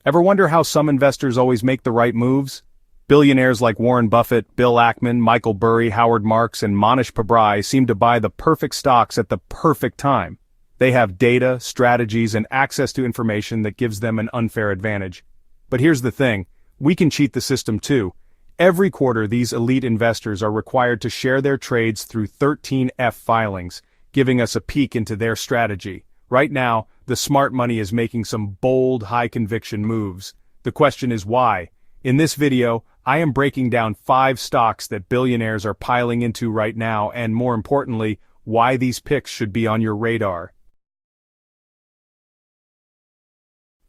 Ever wonder how some investors always make the right moves? Billionaires like Warren Buffett, Bill Ackman, Michael Burry, Howard Marks, and Manish Pabrai seem to buy the perfect stocks at the perfect time. They have data, strategies, and access to information that gives them an unfair advantage. But here's the thing, we can cheat the system too. Every quarter, these elite investors are required to share their trades through 13F filings, giving us a peek into their strategy. Right now, the smart money is making some bold, high-conviction moves. The question is why? In this video, I am breaking down 5 stocks that billionaires are piling into right now and, more importantly, why these picks should be on your radar.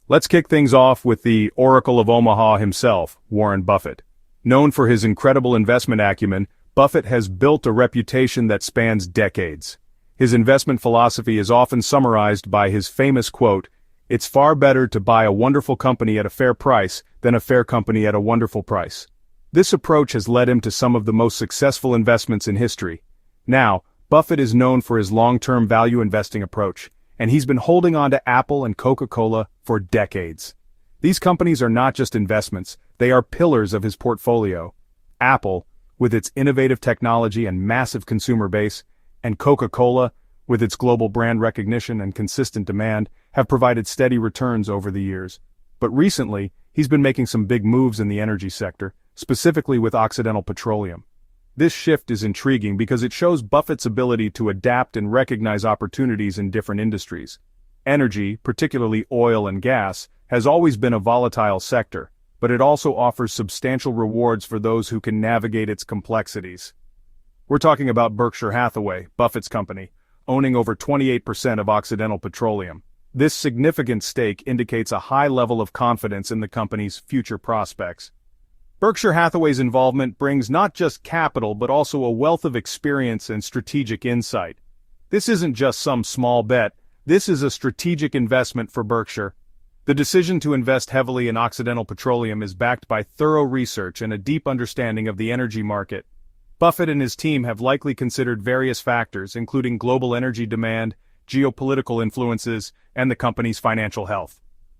Let's kick things off with the Oracle of Omaha himself, Warren Buffett. Known for his incredible investment acumen, Buffett has built a reputation that spans decades. His investment philosophy is often summarized by his famous quote, "It's far better to buy a wonderful company at a fair price than a fair company at a wonderful price." This approach has led him to some of the most successful investments in history. Now, Buffett is known for his long-term value investing approach, and he's been holding on to Apple and Coca-Cola for decades. These companies are not just investments, they are pillars of his portfolio. Apple, with its innovative technology and massive consumer base, and Coca-Cola, with its global brand recognition and consistent demand, have provided steady returns over the years. But recently, he's been making some big moves in the energy sector, specifically with Occidental Petroleum. This shift is intriguing because it shows Buffett's ability to adapt and recognize opportunities in different industries. Energy, particularly oil and gas, has always been a volatile sector, but it also offers substantial rewards for those who can navigate its complexities. We're talking about Berkshire Hathaway, Buffett's company, owning over 28% of Occidental Petroleum. This significant stake indicates a high level of confidence in the company's future prospects. Berkshire Hathaway's involvement brings not just capital but also a wealth of experience and strategic insight. This isn't just some small bet, this is a strategic investment for Berkshire. The decision to invest heavily in Occidental Petroleum is backed by thorough research and a deep understanding of the energy market. Buffett and his team have likely considered various factors, including global energy demand, geopolitical influences, and the company's financial health.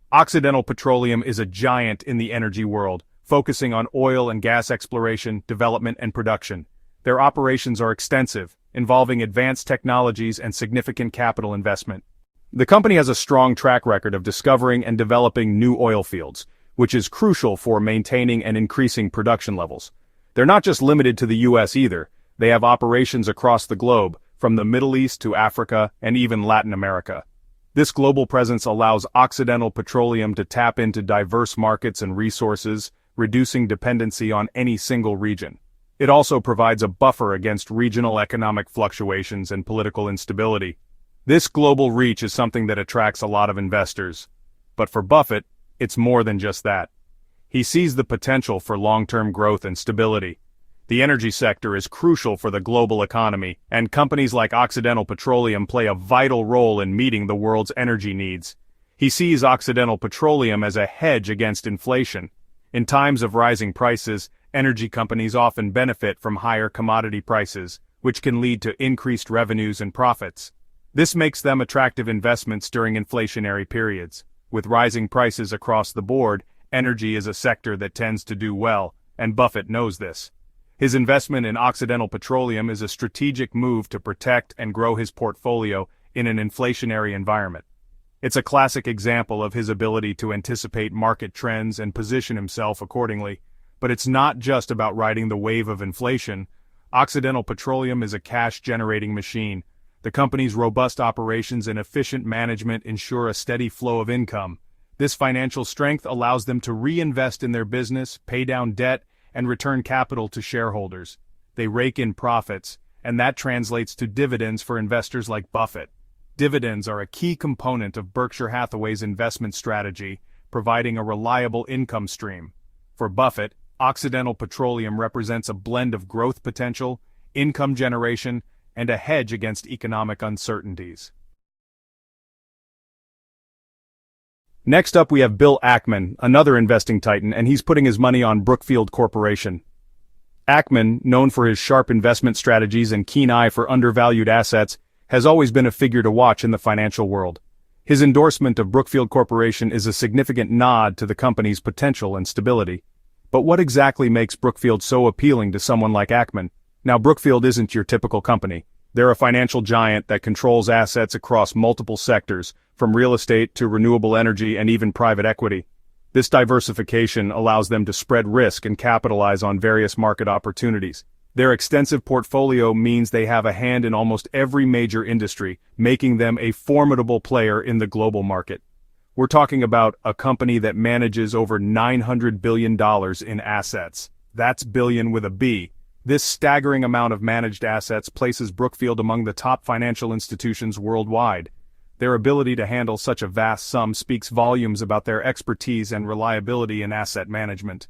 Occidental Petroleum is a giant in the energy world, focusing on oil and gas exploration, development, and production. Their operations are extensive, involving advanced technologies and significant capital investment. The company has a strong track record of discovering and developing new oil fields, which is crucial for maintaining and increasing production levels. They're not just limited to the US either, they have operations across the globe, from the Middle East to Africa and even Latin America. This global presence allows Occidental Petroleum to tap into diverse markets and resources, reducing dependency on any single region. It also provides a buffer against regional economic fluctuations and political instability. This global reach is something that attracts a lot of investors. But for Buffett, it's more than just that. He sees the potential for long-term growth and stability. The energy sector is crucial for the global economy, and companies like Occidental Petroleum play a vital role in meeting the world's energy needs. He sees Occidental Petroleum as a hedge against inflation. In times of rising prices, energy companies often benefit from higher commodity prices, which can lead to increased revenues and profits. This makes them attractive investments during inflationary periods. With rising prices across the board, energy is a sector that tends to do well, and Buffett knows this. His investment in Occidental Petroleum is a strategic move to protect and grow his portfolio in an inflationary environment. It's a classic example of his ability to anticipate market trends and position himself accordingly. But it's not just about riding the wave of inflation. Occidental Petroleum is a cash-generating machine. The company's robust operations and efficient management ensure a steady flow of income. This financial strength allows them to reinvest in their business, pay down debt, and return capital to shareholders. They rake in profits, and that translates to dividends for investors like Buffett. Dividends are a key component of Berkshire Hathaway's investment strategy, providing a reliable income stream. For Buffett, Occidental Petroleum represents a blend of growth potential, income generation, and a hedge against economic uncertainties. Next up we have Bill Ackman, another investing titan, and he's putting his money on Brookfield Corporation. Ackman, known for his sharp investment strategies and keen eye for undervalued assets, has always been a figure to watch in the financial world. His endorsement of Brookfield Corporation is a significant nod to the company's potential and stability. But what exactly makes Brookfield so appealing to someone like Ackman? Now, Brookfield isn't your typical company. They're a financial giant that controls assets across multiple sectors, from real estate to renewable energy and even private equity. This diversification allows them to spread risk and capitalize on various market opportunities. Their extensive portfolio means they have a hand in almost every major industry, making them a formidable player in the global market. We're talking about a company that manages over $900 billion in assets. That's billion with a B. This staggering amount of managed assets places Brookfield among the top financial institutions worldwide. Their ability to handle such a vast sum speaks volumes about their expertise and reliability in asset management.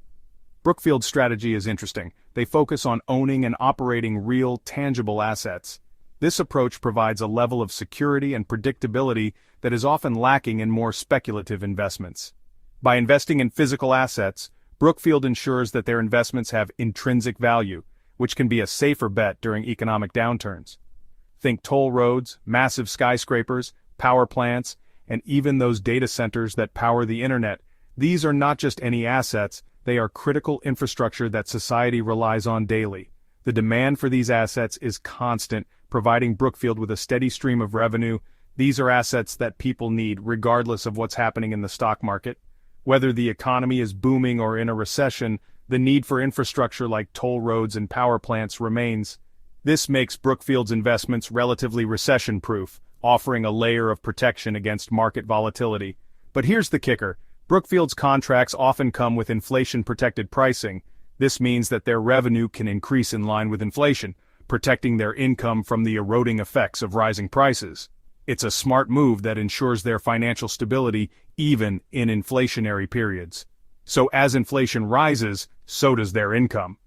Brookfield's strategy is interesting. They focus on owning and operating real, tangible assets. This approach provides a level of security and predictability that is often lacking in more speculative investments. By investing in physical assets, Brookfield ensures that their investments have intrinsic value, which can be a safer bet during economic downturns. Think toll roads, massive skyscrapers, power plants, and even those data centers that power the internet. These are not just any assets, they are critical infrastructure that society relies on daily. The demand for these assets is constant, providing Brookfield with a steady stream of revenue. These are assets that people need regardless of what's happening in the stock market. Whether the economy is booming or in a recession, the need for infrastructure like toll roads and power plants remains. This makes Brookfield's investments relatively recession-proof, offering a layer of protection against market volatility. But here's the kicker. Brookfield's contracts often come with inflation-protected pricing. This means that their revenue can increase in line with inflation, protecting their income from the eroding effects of rising prices. It's a smart move that ensures their financial stability even in inflationary periods. So as inflation rises, so does their income.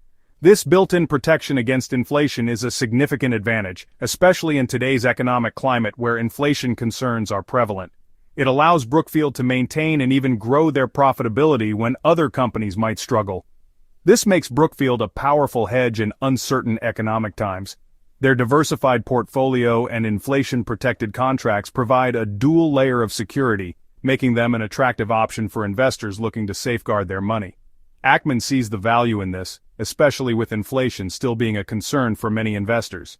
This built-in protection against inflation is a significant advantage, especially in today's economic climate where inflation concerns are prevalent. It allows Brookfield to maintain and even grow their profitability when other companies might struggle. This makes Brookfield a powerful hedge in uncertain economic times. Their diversified portfolio and inflation-protected contracts provide a dual layer of security, making them an attractive option for investors looking to safeguard their money. Ackman sees the value in this, especially with inflation still being a concern for many investors.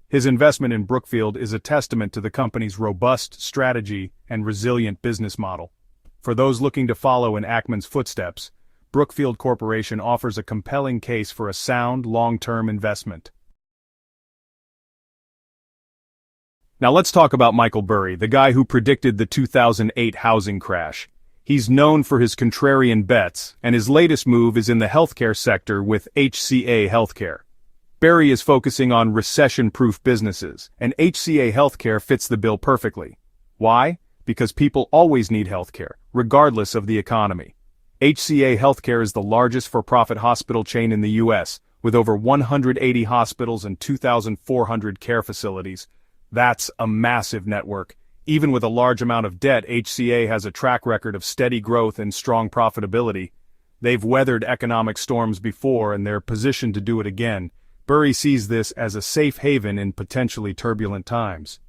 His investment in Brookfield is a testament to the company's robust strategy and resilient business model. For those looking to follow in Ackman's footsteps, Brookfield Corporation offers a compelling case for a sound, long-term investment. Now let's talk about Michael Burry, the guy who predicted the 2008 housing crash. He's known for his contrarian bets, and his latest move is in the healthcare sector with HCA Healthcare. Burry is focusing on recession-proof businesses, and HCA Healthcare fits the bill perfectly. Why? Because people always need healthcare, regardless of the economy. HCA Healthcare is the largest for-profit hospital chain in the U.S., with over 180 hospitals and 2,400 care facilities. That's a massive network. Even with a large amount of debt, HCA has a track record of steady growth and strong profitability. They've weathered economic storms before and they're positioned to do it again. Burry sees this as a safe haven in potentially turbulent times.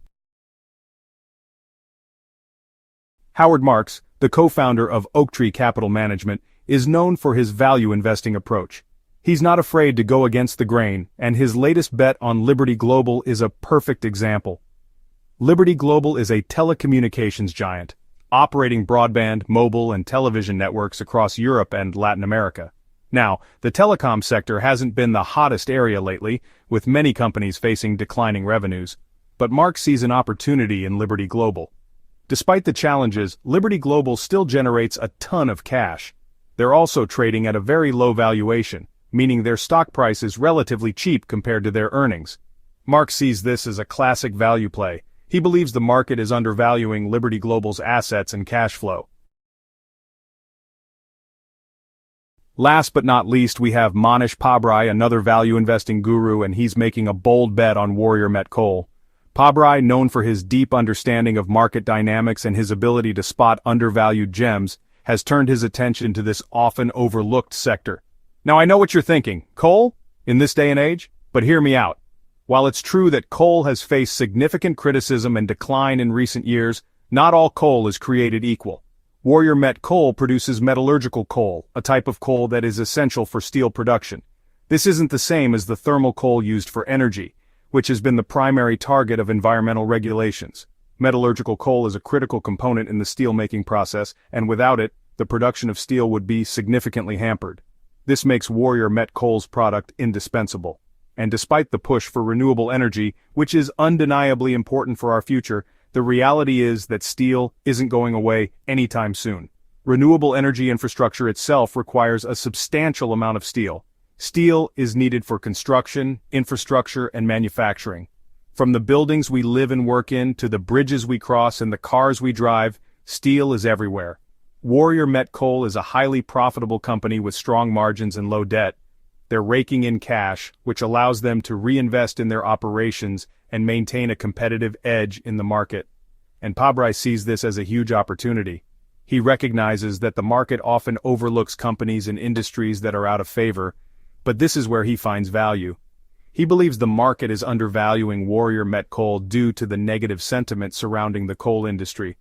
Howard Marks, the co-founder of Oaktree Capital Management, is known for his value investing approach. He's not afraid to go against the grain, and his latest bet on Liberty Global is a perfect example. Liberty Global is a telecommunications giant, operating broadband, mobile, and television networks across Europe and Latin America. Now, the telecom sector hasn't been the hottest area lately, with many companies facing declining revenues, but Mark sees an opportunity in Liberty Global. Despite the challenges, Liberty Global still generates a ton of cash. They're also trading at a very low valuation, meaning their stock price is relatively cheap compared to their earnings. Mark sees this as a classic value play. He believes the market is undervaluing Liberty Global's assets and cash flow. Last but not least, we have Manish Pabrai, another value investing guru, and he's making a bold bet on Warrior Met Coal. Pabrai, known for his deep understanding of market dynamics and his ability to spot undervalued gems, has turned his attention to this often overlooked sector. Now I know what you're thinking, coal? In this day and age? But hear me out. While it's true that coal has faced significant criticism and decline in recent years, Not all coal is created equal. Warrior Met Coal produces metallurgical coal, a type of coal that is essential for steel production. This isn't the same as the thermal coal used for energy, which has been the primary target of environmental regulations. Metallurgical coal is a critical component in the steel-making process, and without it, the production of steel would be significantly hampered. This makes Warrior Met Coal's product indispensable. And despite the push for renewable energy, which is undeniably important for our future, the reality is that steel isn't going away anytime soon. Renewable energy infrastructure itself requires a substantial amount of steel. Steel is needed for construction, infrastructure, and manufacturing. From the buildings we live and work in to the bridges we cross and the cars we drive, steel is everywhere. Warrior Met Coal is a highly profitable company with strong margins and low debt. They're raking in cash, which allows them to reinvest in their operations and maintain a competitive edge in the market. And Pabrai sees this as a huge opportunity. He recognizes that the market often overlooks companies and industries that are out of favor, but this is where he finds value. He believes the market is undervaluing Warrior Met Coal due to the negative sentiment surrounding the coal industry.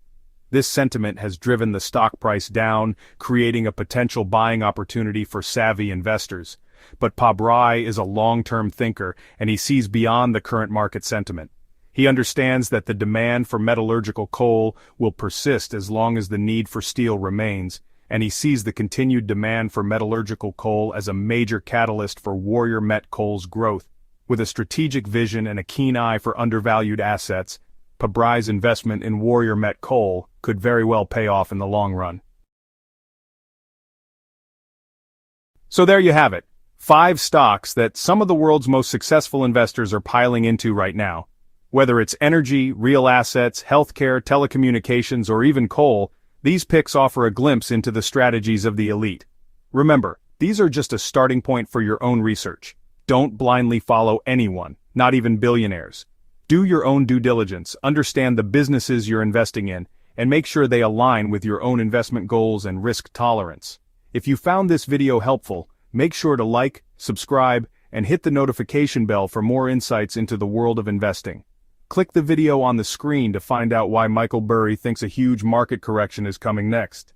This sentiment has driven the stock price down, creating a potential buying opportunity for savvy investors. But Pabrai is a long-term thinker, and he sees beyond the current market sentiment. He understands that the demand for metallurgical coal will persist as long as the need for steel remains, and he sees the continued demand for metallurgical coal as a major catalyst for Warrior Met Coal's growth. With a strategic vision and a keen eye for undervalued assets, Pabrai's investment in Warrior Met Coal could very well pay off in the long run. So there you have it. 5 stocks that some of the world's most successful investors are piling into right now. Whether it's energy, real assets, healthcare, telecommunications, or even coal, these picks offer a glimpse into the strategies of the elite. Remember, these are just a starting point for your own research. Don't blindly follow anyone, not even billionaires. Do your own due diligence, understand the businesses you're investing in, and make sure they align with your own investment goals and risk tolerance. If you found this video helpful, make sure to like, subscribe, and hit the notification bell for more insights into the world of investing. Click the video on the screen to find out why Michael Burry thinks a huge market correction is coming next.